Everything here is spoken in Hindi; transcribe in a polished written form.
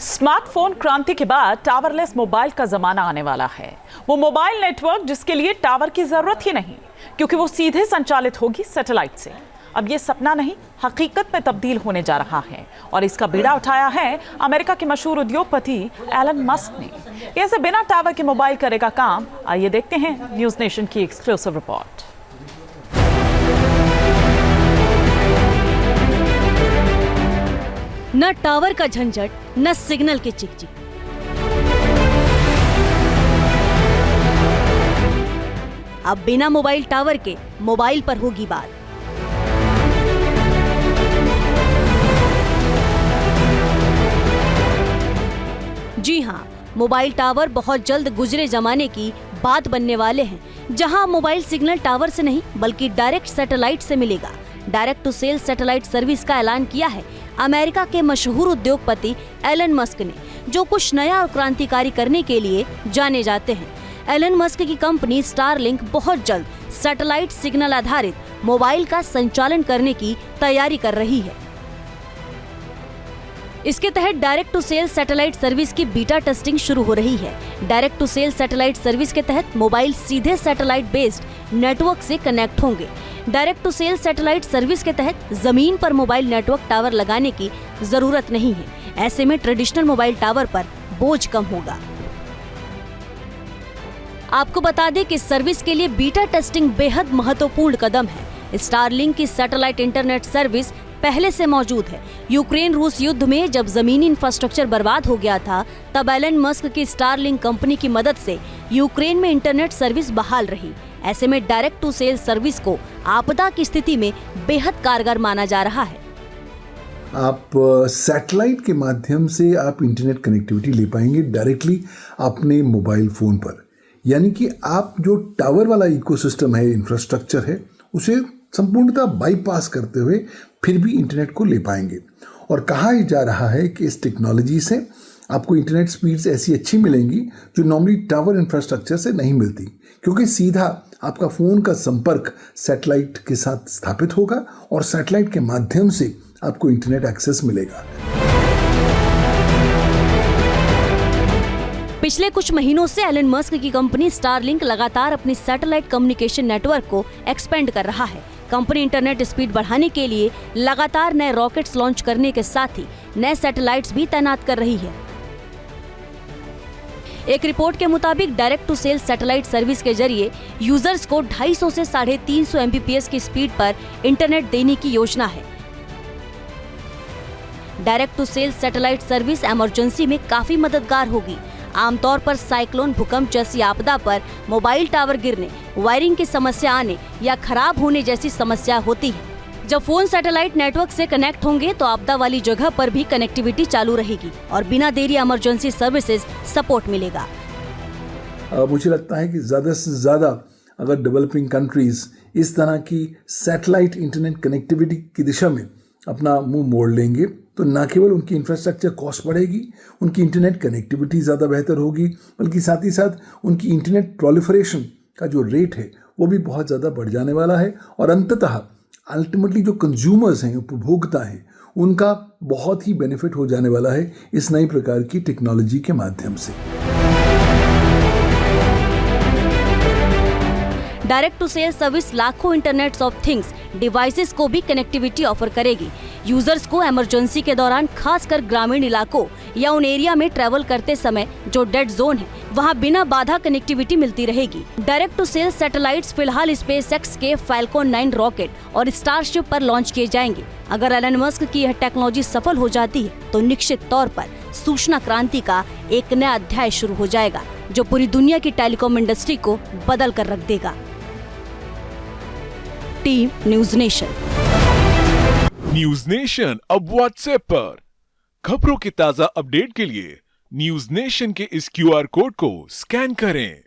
स्मार्टफोन क्रांति के बाद टावरलेस मोबाइल का जमाना आने वाला है। वो मोबाइल नेटवर्क जिसके लिए टावर की जरूरत ही नहीं, क्योंकि वो सीधे संचालित होगी सैटेलाइट से। अब ये सपना नहीं, हकीकत में तब्दील होने जा रहा है और इसका बीड़ा उठाया है अमेरिका के मशहूर उद्योगपति एलन मस्क ने। कैसे बिना टावर के मोबाइल करेगा काम, आइए देखते हैं न्यूज नेशन की एक्सक्लूसिव रिपोर्ट। न टावर का झंझट, न सिग्नल की चिकचिक। अब बिना मोबाइल टावर के मोबाइल पर होगी बात। जी हाँ, मोबाइल टावर बहुत जल्द गुजरे जमाने की बात बनने वाले हैं, जहां मोबाइल सिग्नल टावर से नहीं बल्कि डायरेक्ट सैटेलाइट से मिलेगा। Direct to cell satellite service का ऐलान किया है अमेरिका के मशहूर उद्योगपति एलन मस्क ने, जो कुछ नया और क्रांतिकारी करने के लिए जाने जाते हैं। एलन मस्क की कंपनी स्टारलिंक बहुत जल्द सैटेलाइट सिग्नल आधारित मोबाइल का संचालन करने की तैयारी कर रही है। इसके तहत direct to cell satellite service की बीटा टेस्टिंग शुरू हो रही है। Direct to cell satellite service के तहत मोबाइल सीधे सैटेलाइट बेस्ड नेटवर्क से कनेक्ट होंगे। Direct to cell satellite service के तहत जमीन पर मोबाइल नेटवर्क टावर लगाने की जरूरत नहीं है। ऐसे में ट्रेडिशनल मोबाइल टावर पर बोझ कम होगा। आपको बता दें कि सर्विस के लिए बीटा टेस्टिंग बेहद महत्वपूर्ण कदम है। स्टारलिंक की सैटेलाइट इंटरनेट सर्विस पहले से मौजूद है। यूक्रेन रूस युद्ध में जब जमीनी इंफ्रास्ट्रक्चर बर्बाद हो गया था, तब एलन मस्क की स्टारलिंक कंपनी की मदद से यूक्रेन में इंटरनेट सर्विस बहाल रही। ऐसे में डायरेक्ट टू सेल सर्विस को आपदा की स्थिति में बेहद कारगर माना जा रहा है। आप सैटेलाइट के माध्यम से आप इंटरनेट कनेक्टिविटी ले पाएंगे डायरेक्टली अपने मोबाइल फोन पर, यानी कि आप जो टावर वाला इकोसिस्टम है, इंफ्रास्ट्रक्चर है, उसे संपूर्णतः बाईपास करते हुए फिर भी इंटरनेट को ले पाएंगे। और कहा ही जा रहा है कि इस टेक्नोलॉजी से आपको इंटरनेट स्पीड्स ऐसी अच्छी मिलेंगी जो नॉर्मली टावर इंफ्रास्ट्रक्चर से नहीं मिलती, क्योंकि सीधा आपका फ़ोन का संपर्क सैटेलाइट के साथ स्थापित होगा और सैटेलाइट के माध्यम से आपको इंटरनेट एक्सेस मिलेगा। पिछले कुछ महीनों से एलन मस्क की कंपनी स्टारलिंक लगातार अपनी सैटेलाइट कम्युनिकेशन नेटवर्क को एक्सपेंड कर रहा है। कंपनी इंटरनेट स्पीड बढ़ाने के लिए लगातार नए रॉकेट्स लॉन्च करने के साथ ही नए सैटेलाइट्स भी तैनात कर रही है। एक रिपोर्ट के मुताबिक direct to cell satellite service के जरिए यूजर्स को 250 से 350 एमबीपीएस की स्पीड पर इंटरनेट देने की योजना है। Direct to cell satellite service emergency में काफी मददगार होगी। आमतौर पर साइक्लोन, भूकंप जैसी आपदा पर मोबाइल टावर गिरने, वायरिंग की समस्या आने या खराब होने जैसी समस्या होती है। जब फोन सैटेलाइट नेटवर्क से कनेक्ट होंगे तो आपदा वाली जगह पर भी कनेक्टिविटी चालू रहेगी और बिना देरी इमरजेंसी सर्विसेज सपोर्ट मिलेगा। मुझे लगता है कि ज़्यादा से ज़्यादा अगर डेवलपिंग कंट्रीज इस तरह की सैटेलाइट इंटरनेट कनेक्टिविटी की दिशा में अपना मुंह मोड़ लेंगे तो न केवल उनकी इंफ्रास्ट्रक्चर कॉस्ट बढ़ेगी, उनकी इंटरनेट कनेक्टिविटी ज़्यादा बेहतर होगी, बल्कि साथ ही साथ उनकी इंटरनेट प्रोलिफरेशन का जो रेट है वो भी बहुत ज़्यादा बढ़ जाने वाला है। और अंततः अल्टीमेटली जो कंज्यूमर्स हैं, उपभोक्ता हैं, उनका बहुत ही बेनिफिट हो जाने वाला है इस नई प्रकार की टेक्नोलॉजी के माध्यम से। डायरेक्ट टू सेल सर्विस लाखों इंटरनेट ऑफ थिंग्स डिवाइसेस को भी कनेक्टिविटी ऑफर करेगी। यूजर्स को इमरजेंसी के दौरान, खासकर ग्रामीण इलाकों या उन एरिया में ट्रैवल करते समय जो डेड जोन है, वहां बिना बाधा कनेक्टिविटी मिलती रहेगी। डायरेक्ट टू सेल सैटेलाइट्स फिलहाल स्पेसएक्स के फाल्कन 9 रॉकेट और स्टारशिप पर लॉन्च किए जाएंगे। अगर एलन मस्क की यह टेक्नोलॉजी सफल हो जाती है तो निश्चित तौर पर सूचना क्रांति का एक नया अध्याय शुरू हो जाएगा, जो पूरी दुनिया की टेलीकॉम इंडस्ट्री को बदल कर रख देगा। Team news nation. News nation अब व्हाट्सएप पर खबरों के ताजा अपडेट के लिए न्यूज नेशन के इस QR कोड को स्कैन करें।